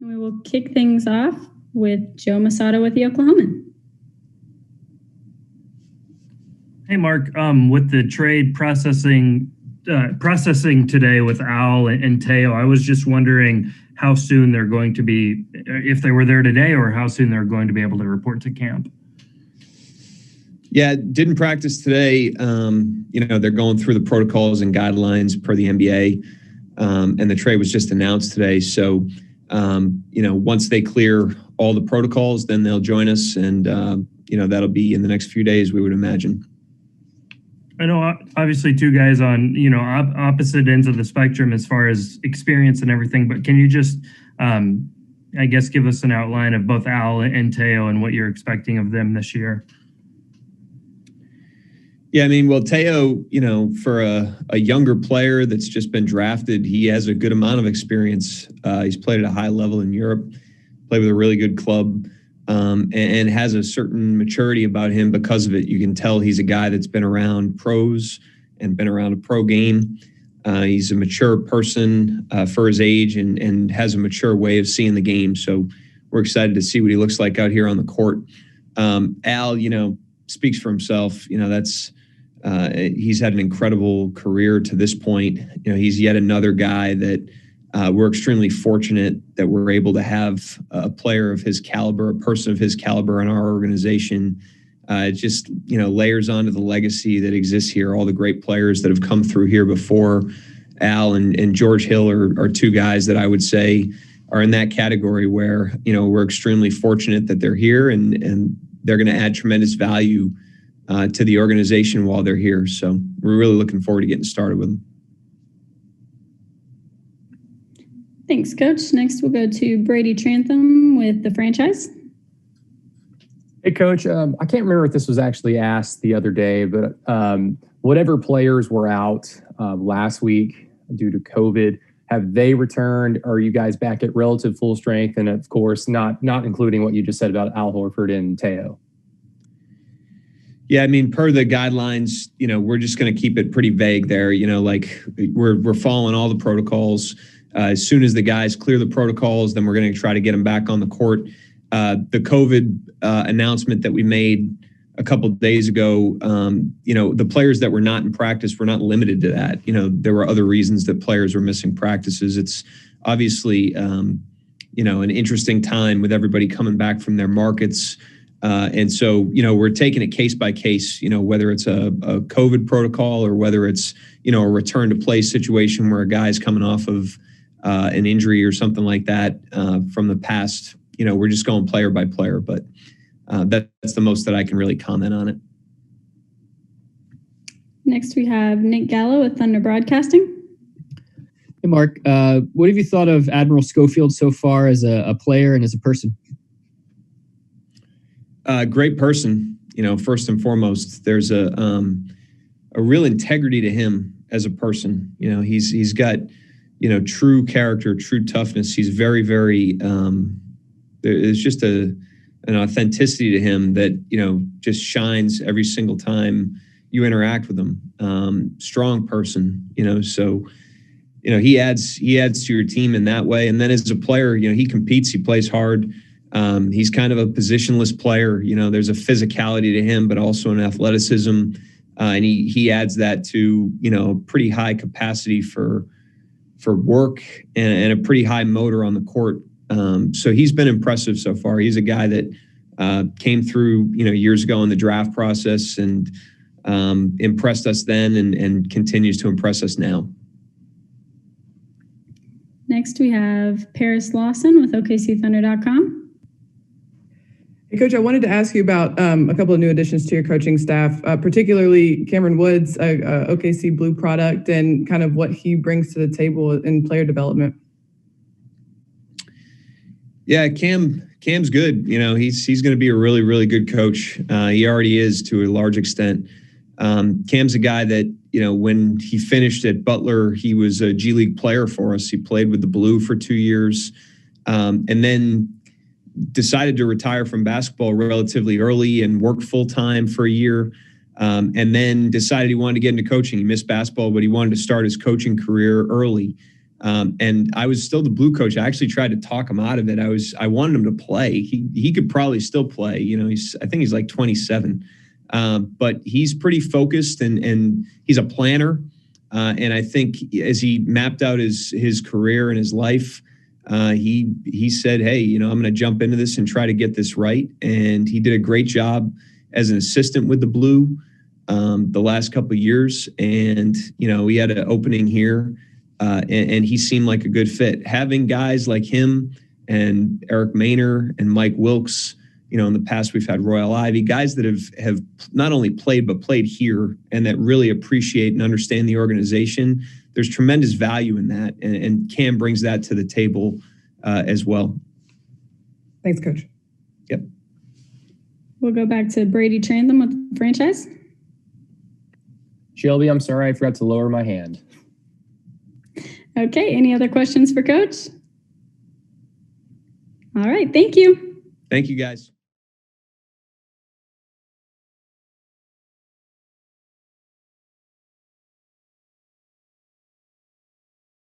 And we will kick things off with Joe Masato with the Oklahoman. Hey, Mark, with the trade processing today with Al and Teo, I was just wondering how soon they're going to be, if they were there today, or how soon they're going to be able to report to camp. Yeah, didn't practice today. They're going through the protocols and guidelines per the NBA, and the trade was just announced today. So, once they clear all the protocols, then they'll join us, and that'll be in the next few days, we would imagine. I know, obviously, two guys on opposite ends of the spectrum as far as experience and everything. But can you just, give us an outline of both Al and Teo and what you're expecting of them this year? Yeah, Teo, for a younger player that's just been drafted, he has a good amount of experience. He's played at a high level in Europe, played with a really good club, and has a certain maturity about him because of it. You can tell he's a guy that's been around pros and been around a pro game. He's a mature person for his age and has a mature way of seeing the game. So we're excited to see what he looks like out here on the court. Al, speaks for himself. He's had an incredible career to this point. He's yet another guy that we're extremely fortunate that we're able to have a player of his caliber, a person of his caliber in our organization. It just, layers onto the legacy that exists here. All the great players that have come through here before Al and George Hill are two guys that I would say are in that category where, we're extremely fortunate that they're here and they're going to add tremendous value to the organization while they're here. So we're really looking forward to getting started with them. Thanks, Coach. Next, we'll go to Brady Trantham with the franchise. Hey, Coach. I can't remember if this was actually asked the other day, but whatever players were out last week due to COVID, have they returned? Are you guys back at relative full strength? And of course, not including what you just said about Al Horford and Teo. Yeah, per the guidelines, we're just going to keep it pretty vague there. We're following all the protocols. As soon as the guys clear the protocols, then we're going to try to get them back on the court. The COVID announcement that we made a couple of days ago, the players that were not in practice were not limited to that. There were other reasons that players were missing practices. It's obviously, an interesting time with everybody coming back from their markets. And so, we're taking it case by case, whether it's a COVID protocol or whether it's, a return to play situation where a guy's coming off of an injury or something like that from the past. We're just going player by player, but that's the most that I can really comment on it. Next, we have Nick Gallo with Thunder Broadcasting. Hey, Mark. What have you thought of Admiral Schofield so far as a player and as a person? Great person. First and foremost, there's a real integrity to him as a person. He's got, true character, true toughness. He's very, very, there's just an authenticity to him that, just shines every single time you interact with him. Strong person, so, he adds to your team in that way. And then as a player, he competes, he plays hard. He's kind of a positionless player. There's a physicality to him, but also an athleticism. And he adds that to, pretty high capacity for work and a pretty high motor on the court. So he's been impressive so far. He's a guy that came through, years ago in the draft process and impressed us then and continues to impress us now. Next, we have Paris Lawson with OKCThunder.com. Hey, Coach, I wanted to ask you about a couple of new additions to your coaching staff, particularly Cameron Woods, OKC Blue product, and kind of what he brings to the table in player development. Yeah, Cam's good. He's going to be a really, really good coach. He already is to a large extent. Cam's a guy that, when he finished at Butler, he was a G League player for us. He played with the Blue for 2 years, and then decided to retire from basketball relatively early and work full-time for a year, and then decided he wanted to get into coaching. He missed basketball, but he wanted to start his coaching career early. And I was still the blue coach. I actually tried to talk him out of it. I wanted him to play. He could probably still play. You know, I think he's like 27, but he's pretty focused and he's a planner. And I think as he mapped out his career and his life, he said, hey, you know, I'm going to jump into this and try to get this right. And he did a great job as an assistant with the Blue the last couple of years. And, you know, he had an opening here and he seemed like a good fit. Having guys like him and Eric Maynor and Mike Wilkes, you know, in the past we've had Royal Ivy, guys that have not only played, but played here and that really appreciate and understand the organization. There's tremendous value in that. And Cam brings that to the table as well. Thanks, Coach. Yep. We'll go back to Brady Trantham with the franchise. Shelby, I'm sorry, I forgot to lower my hand. Okay, any other questions for Coach? All right, thank you. Thank you, guys.